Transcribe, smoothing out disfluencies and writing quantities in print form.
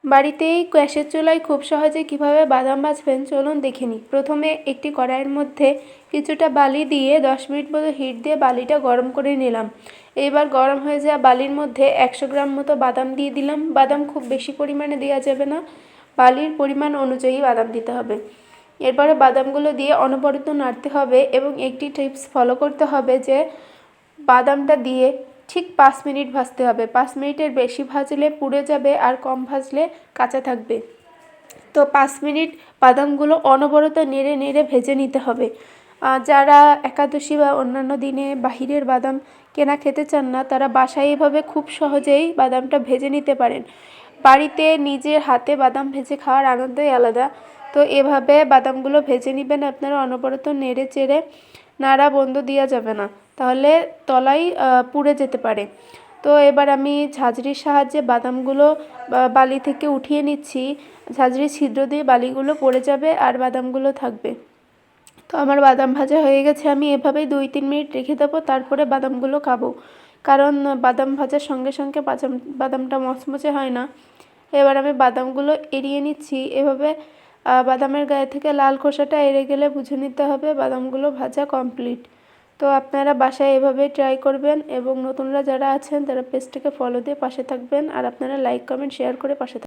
বাড়িতেই গ্যাসের চুলায় খুব সহজে কিভাবে বাদাম ভাজবেন চলুন দেখে নিই। প্রথমে একটি কড়াইয়ের মধ্যে কিছুটা বালি দিয়ে 10 মিনিট মতো হিট দিয়ে বালিটা গরম করে নিলাম। এবার গরম হয়ে যাওয়া বালির মধ্যে 100 গ্রাম মতো বাদাম দিয়ে দিলাম। বাদাম খুব বেশি পরিমাণে দেওয়া যাবে না, বালির পরিমাণ অনুযায়ী বাদাম দিতে হবে। এরপরে বাদামগুলো দিয়ে অনবরত নাড়তে হবে এবং একটি টিপস ফলো করতে হবে যে বাদামটা দিয়ে ঠিক 5 মিনিট ভাজতে হবে। 5 মিনিটের বেশি ভাজলে পুড়ে যাবে আর কম ভাজলে কাঁচা থাকবে। তো 5 মিনিট বাদামগুলো অনবরত নেড়ে নেড়ে ভেজে নিতে হবে। যারা একাদশী বা অন্যান্য দিনে বাহিরের বাদাম কেনা খেতে চান না, তারা বাসায় এভাবে খুব সহজেই বাদামটা ভেজে নিতে পারেন। বাড়িতে নিজের হাতে বাদাম ভেজে খাওয়ার আনন্দই আলাদা। তো এভাবে বাদামগুলো ভেজে নেবেন আপনারা, অনবরত নেড়ে চেড়ে, নাড়া বন্ধ দেওয়া যাবে না, তাহলে তলায় পুড়ে যেতে পারে। তো এবার আমি ঝাঁঝরির সাহায্যে বাদামগুলো বালি থেকে উঠিয়ে নিচ্ছি। ঝাঁঝরির ছিদ্র দিয়ে বালিগুলো পড়ে যাবে আর বাদামগুলো থাকবে। তো আমার বাদাম ভাজা হয়ে গেছে, আমি এভাবেই 2-3 মিনিট রেখে দেবো, তারপরে বাদামগুলো খাবো। কারণ বাদাম ভাজার সঙ্গে সঙ্গে বাদামটা মচমচে হয় না। এবার আমি বাদামগুলো এড়িয়ে নিচ্ছি। এভাবে বাদামের গায়ে থেকে লাল খোসাটা এড়ে গেলে বুঝে নিতে হবে বাদামগুলো ভাজা কমপ্লিট। তো আপনারা বাসায় এভাবেই ট্রাই করবেন এবং নতুনরা যারা আছেন তারা পেজটাকে ফলো দিয়ে পাশে থাকবেন, আর আপনারা লাইক কমেন্ট শেয়ার করে পাশে থাকবেন।